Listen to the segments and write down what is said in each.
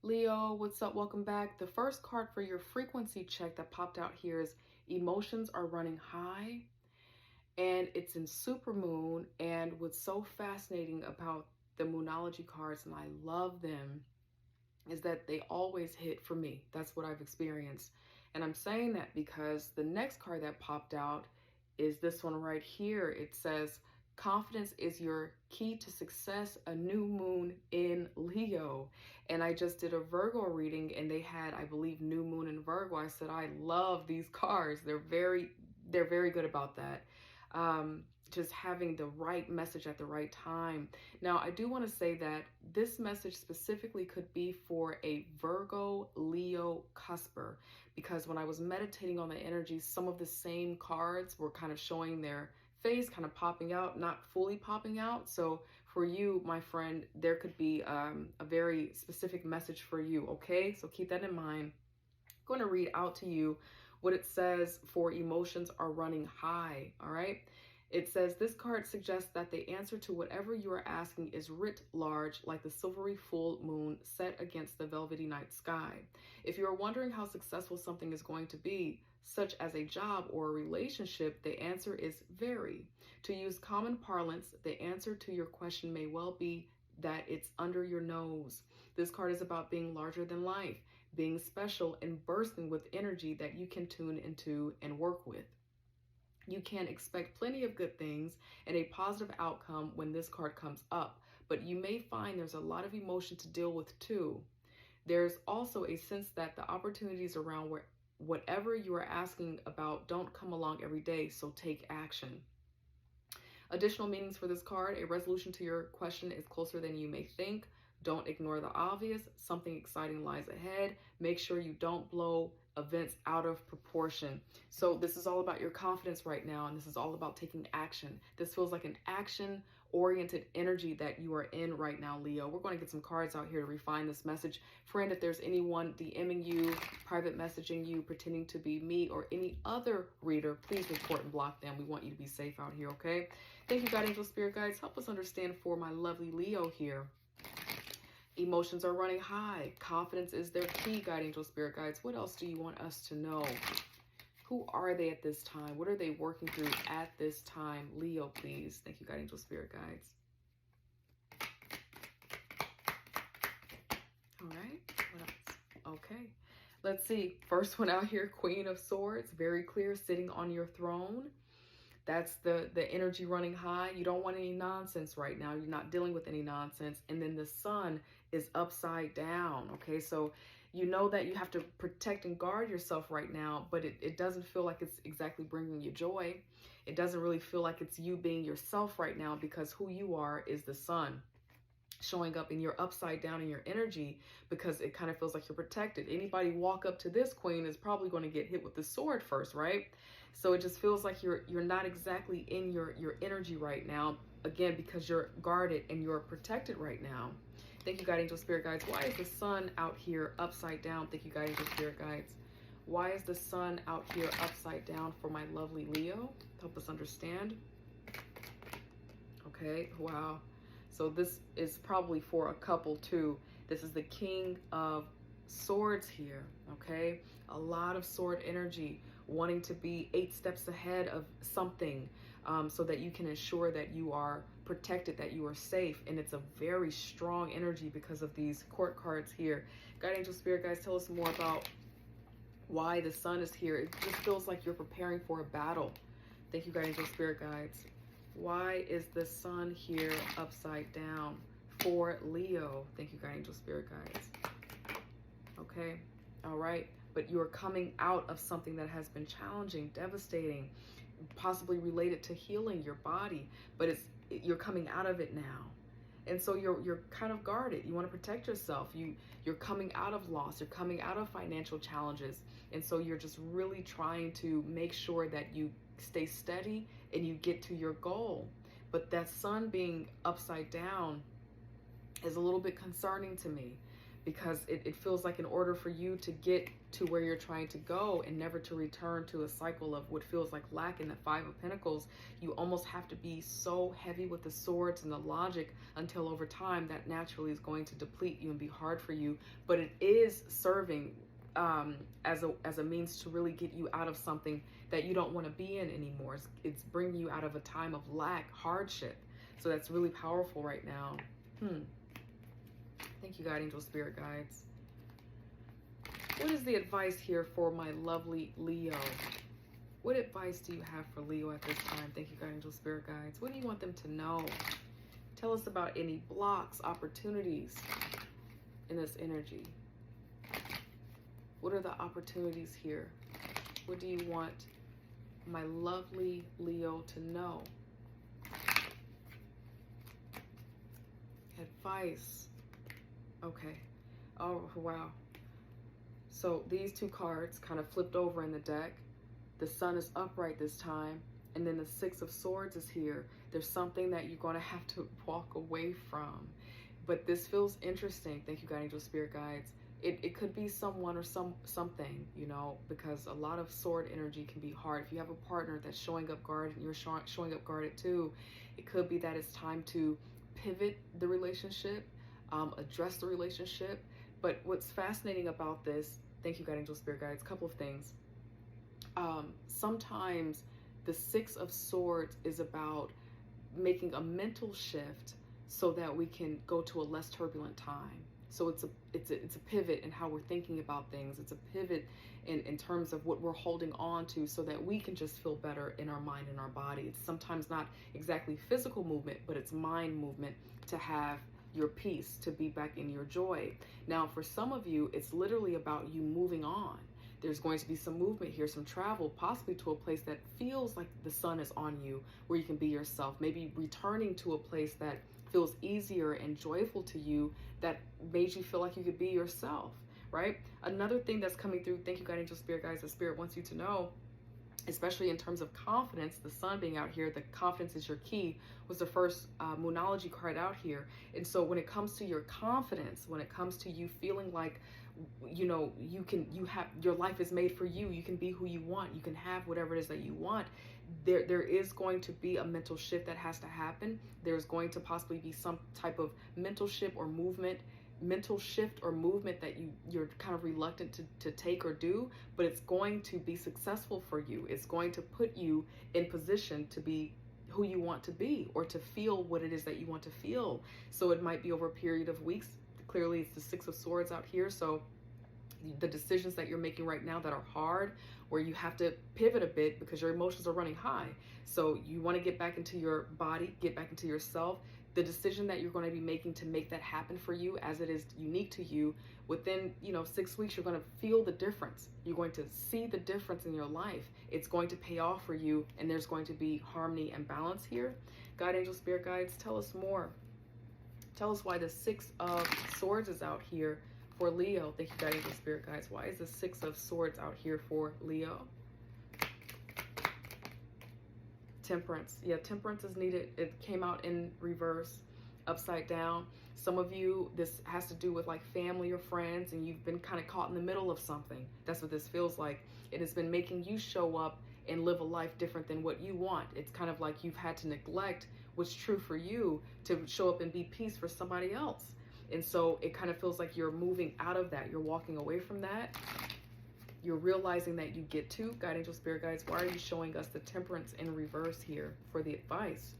Leo, what's up? Welcome back. The first card for your frequency check that popped out here is emotions are running high, and it's in supermoon. And what's so fascinating about the moonology cards, and I love them, is that they always hit for me. That's what I've experienced. And I'm saying that because the next card that popped out is this one right here. It says, confidence is your key to success, a new moon in Leo. And I just did a Virgo reading and they had, I believe, new moon in Virgo. I said, I love these cards. They're very good about that. Just having the right message at the right time. Now, I do want to say that this message specifically could be for a Virgo Leo cusper, because when I was meditating on the energy, some of the same cards were kind of showing their face, kind of popping out, not fully popping out. So for you, my friend, there could be a very specific message for you, okay? So keep that in mind. I'm going to read out to you what it says for emotions are running high, all right? It says, this card suggests that the answer to whatever you are asking is writ large, like the silvery full moon set against the velvety night sky. If you are wondering how successful something is going to be, such as a job or a relationship, the answer is very. To use common parlance, the answer to your question may well be that it's under your nose. This card is about being larger than life, being special and bursting with energy that you can tune into and work with. You can expect plenty of good things and a positive outcome when this card comes up, but you may find there's a lot of emotion to deal with too. There's also a sense that the opportunities around whatever you are asking about don't come along every day, so take action. Additional meanings for this card: a resolution to your question is closer than you may think. Don't ignore the obvious. Something exciting lies ahead. Make sure you don't blow events out of proportion. So this is all about your confidence right now, and this is all about taking action. This feels like an action-oriented energy that you are in right now, Leo. We're going to get some cards out here to refine this message. Friend, if there's anyone DMing you, private messaging you, pretending to be me or any other reader, please report and block them. We want you to be safe out here, okay? Thank you, God, angel, spirit guides. Help us understand for my lovely Leo here. Emotions are running high. Confidence is their key, God, angel, spirit guides. What else do you want us to know? Who are they at this time? What are they working through at this time? Leo, please. Thank you, God, angel, spirit guides. All right. What else? Okay. Let's see. First one out here, Queen of Swords. Very clear, sitting on your throne. That's the energy running high. You don't want any nonsense right now. You're not dealing with any nonsense. And then the sun is upside down. Okay, so you know that you have to protect and guard yourself right now, but it doesn't feel like it's exactly bringing you joy. It doesn't really feel like it's you being yourself right now, because who you are is the sun showing up, and you're upside down in your energy because it kind of feels like you're protected. Anybody walk up to this queen is probably going to get hit with the sword first, right? So it just feels like you're not exactly in your energy right now, again, because you're guarded and you're protected right now. Thank you, God, angel, spirit guides. Why is the sun out here upside down? Thank you, God, angel, spirit guides. Why is the sun out here upside down for my lovely Leo? Help us understand. Okay, wow. So this is probably for a couple too. This is the King of Swords here, okay? A lot of sword energy, wanting to be 8 steps ahead of something, so that you can ensure that you are protected, that you are safe. And it's a very strong energy because of these court cards here. God, angel, spirit guides, tell us more about why the sun is here. It just feels like you're preparing for a battle. Thank you, God, angel, spirit guides. Why is the sun here upside down for Leo? Thank you, God, angel, spirit guides. Okay, all right. But you're coming out of something that has been challenging, devastating, possibly related to healing your body, but you're coming out of it now. And so you're kind of guarded. You want to protect yourself. You're coming out of loss. You're coming out of financial challenges. And so you're just really trying to make sure that you stay steady and you get to your goal. But that sun being upside down is a little bit concerning to me, because it feels like in order for you to get to where you're trying to go and never to return to a cycle of what feels like lack in the Five of Pentacles, you almost have to be so heavy with the swords and the logic until over time that naturally is going to deplete you and be hard for you. But it is serving as a means to really get you out of something that you don't want to be in anymore. It's bringing you out of a time of lack, hardship. So that's really powerful right now. Thank you, God, angel, spirit guides. What is the advice here for my lovely Leo? What advice do you have for Leo at this time? Thank you, God, angel, spirit guides. What do you want them to know? Tell us about any blocks, opportunities in this energy. What are the opportunities here? What do you want my lovely Leo to know? Advice. Okay. Oh, wow. So these two cards kind of flipped over in the deck. The sun is upright this time, and then the Six of Swords is here. There's something that you're going to have to walk away from. But this feels interesting. Thank you, God, angel, spirit guides. It could be someone or something, you know, because a lot of sword energy can be hard. If you have a partner that's showing up guarded and you're showing up guarded too, it could be that it's time to pivot the relationship, address the relationship. But what's fascinating about this, thank you, God, angel, spirit guides, a couple of things. Sometimes the Six of Swords is about making a mental shift so that we can go to a less turbulent time. So it's a pivot in how we're thinking about things. It's a pivot in terms of what we're holding on to so that we can just feel better in our mind and our body. It's sometimes not exactly physical movement, but it's mind movement to have your peace, to be back in your joy. Now, for some of you, it's literally about you moving on. There's going to be some movement here, some travel, possibly to a place that feels like the sun is on you, where you can be yourself. Maybe returning to a place that feels easier and joyful to you, that made you feel like you could be yourself, right? Another thing that's coming through, thank you, God, angel, spirit guides, the spirit wants you to know, especially in terms of confidence, the sun being out here, the confidence is your key, was the first Moonology card out here. And so when it comes to your confidence, when it comes to you feeling like, you know, your life is made for you, you can be who you want, you can have whatever it is that you want, there is going to be a mental shift that has to happen. There's going to possibly be some type of mental shift or movement that you're kind of reluctant to take or do, but it's going to be successful for you. It's going to put you in position to be who you want to be, or to feel what it is that you want to feel. So it might be over a period of weeks. Clearly it's the Six of Swords out here. So the decisions that you're making right now that are hard, where you have to pivot a bit because your emotions are running high. So you want to get back into your body, get back into yourself. The decision that you're going to be making to make that happen for you, as it is unique to you, within 6 weeks, you're going to feel the difference. You're going to see the difference in your life. It's going to pay off for you, and there's going to be harmony and balance here. God, angel, spirit guides, tell us more. Tell us why the Six of Swords is out here for Leo. Thank you, God, angel, spirit guides. Why is the Six of Swords out here for Leo? Temperance. Yeah, temperance is needed. It came out in reverse, upside down. Some of you, this has to do with like family or friends, and you've been kind of caught in the middle of something. That's what this feels like. It has been making you show up and live a life different than what you want. It's kind of like you've had to neglect what's true for you to show up and be peace for somebody else. And so it kind of feels like you're moving out of that. You're walking away from that. You're realizing that you get to. God, angel, spirit guides, why are you showing us the Temperance in reverse here for the advice?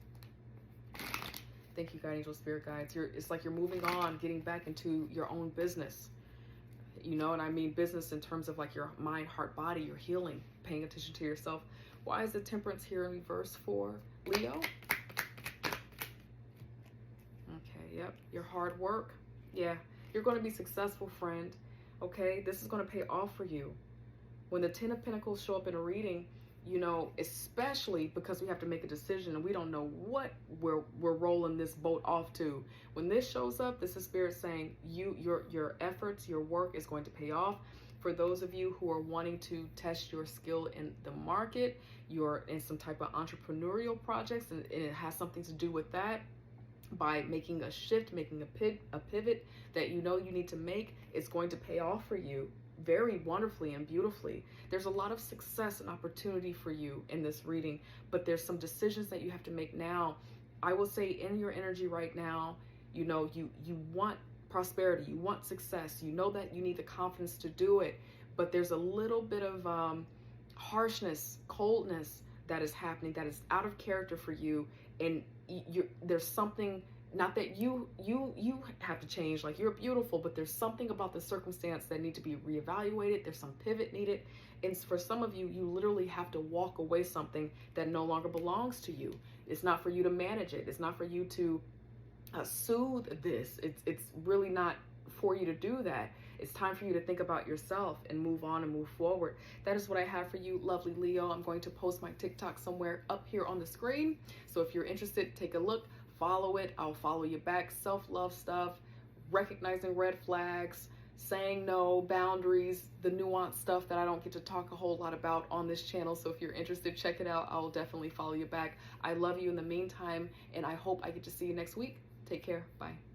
Thank you, God, angel, spirit guides. It's like you're moving on, getting back into your own business. You know, and I mean business in terms of like your mind, heart, body, your healing, paying attention to yourself. Why is the Temperance here in reverse for Leo? Okay, yep, your hard work. Yeah, you're going to be successful, friend. Okay, this is going to pay off for you. When the Ten of Pentacles show up in a reading, you know, especially because we have to make a decision and we don't know what we're rolling this boat off to. When this shows up, this is Spirit saying your efforts, your work is going to pay off. For those of you who are wanting to test your skill in the market, you're in some type of entrepreneurial projects, and it has something to do with that. by making a shift, making a pivot that you know you need to make. It's going to pay off for you very wonderfully and beautifully. There's a lot of success and opportunity for you in this reading, but there's some decisions that you have to make now. I will say, in your energy right now, you know, you want prosperity, you want success, you know that you need the confidence to do it, but there's a little bit of harshness, coldness that is happening, that is out of character for you. And there's something, not that you have to change, like you're beautiful, but there's something about the circumstance that need to be reevaluated. There's some pivot needed. And for some of you, you literally have to walk away something that no longer belongs to you. It's not for you to manage it. It's not for you to soothe this. It's really not for you to do that. It's time for you to think about yourself and move on and move forward. That is what I have for you, lovely Leo. I'm going to post my TikTok somewhere up here on the screen. So if you're interested, take a look, follow it. I'll follow you back. Self-love stuff, recognizing red flags, saying no, boundaries, the nuanced stuff that I don't get to talk a whole lot about on this channel. So if you're interested, check it out. I'll definitely follow you back. I love you in the meantime, and I hope I get to see you next week. Take care. Bye.